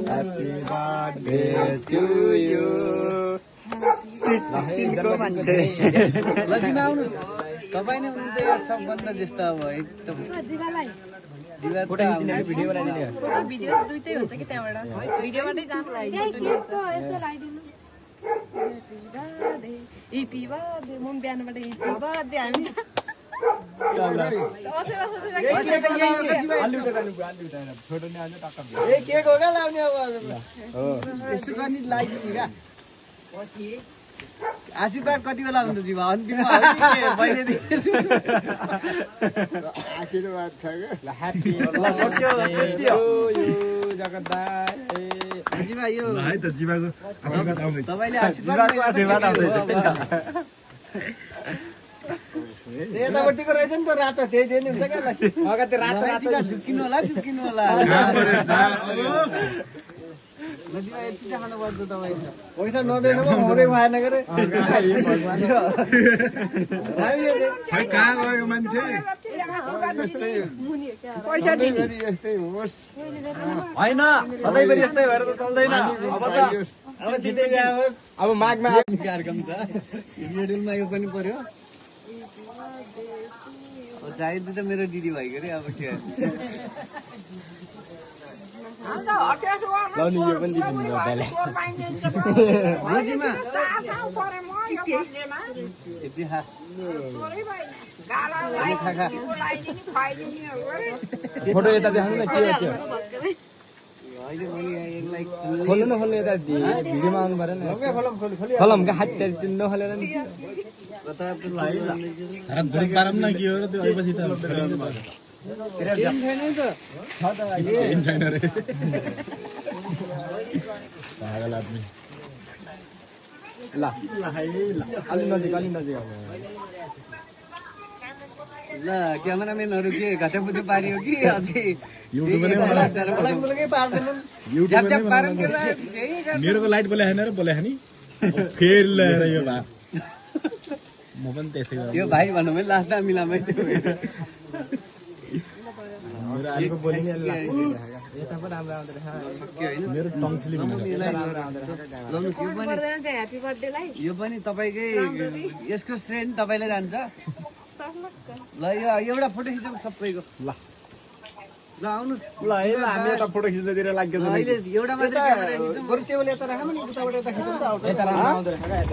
Happy birthday to you. 16 को मान्छे लजिमा आउनु तपाई नै हुनुहुन्छ यार सबभन्दा ज्येष्ठ अब एकदम जिगालाई फोटो खिच्ने भिडियो बनाइदिने भिडियो दुईटै हुन्छ कि त्यहाँबाट भिडियोबाटै जानु लागि यसो लगाइदिनु इपी बर्थडे म बिहानबाट इपी बर्थडे हामी छोटो नि आज टक्क ए केक हो क्या लाउने अब हो यसो गर्ने लागिदिने क्या आशीर्वाद कति बेला हुन्छ जीवा अन्तिममा हो कि पहिलेदेखि आशीर्वाद छ क्या happy birthday to you Jagdai जीवा यो है त जीवाको आशीर्वाद आउँदै तपाईले जीवाको आशीर्वाद आउँदैछ यतापट्टिको रहेछ नि त रातो त्यही त्यही हुन्छ क्या अगा त्यो रातो टिका झुक्किनु होला यति देखाउनु पर्छ तपाईँ पैसा नदिएन पो हुँदै भएन के खै कहाँ गयो मान्छे यस्तै होस् हैन सधैँभरि यस्तै भएर त चल्दैन अब माघमा कार्यक्रम छ शेड्युलमा यो पनि पर्यो चाहिँदै त मेरो दिदी भएको रे अब के लाउनु यो पनि दिनु दाइले रोजीमा यति खा फोटो यता देखाउनु न के हो त्यो अहिले मैले यसलाई खोल्नु न खोल्नु यता भिडियोमा आउनु परेन खोलम का हात नखोलेर नि पारम न के हो र त्यो अलिपछि त छैन रे पागल आदमी ल अलि नजिक अब ल क्यामेराम्यानहरू के घटापुटी पारियो कि अझै मेरोको लाइट बोलाएन र बोलाए नि फेरि ल्याएर यो भा म पनि त्यसै गर्छु यो भाइ भन्नु मैले लास्टमा मिलामै मेरो आliko बोली नि यता पनि राम्रो आउँदै रहेछ मेरो टङ्सिली ह्यापी बर्थडेलाई यो पनि तपाईँकै यसको श्रेय तपाईँलाई जान्छ ल यो एउटा फोटो खिचौँ सबैको ल आउनु ल है हामी यता फोटो खिच्दैतिर लाग्यो अहिले एउटा मात्रै क्यामेरा खिचौँ यता राम्रो आउँदै रहेछ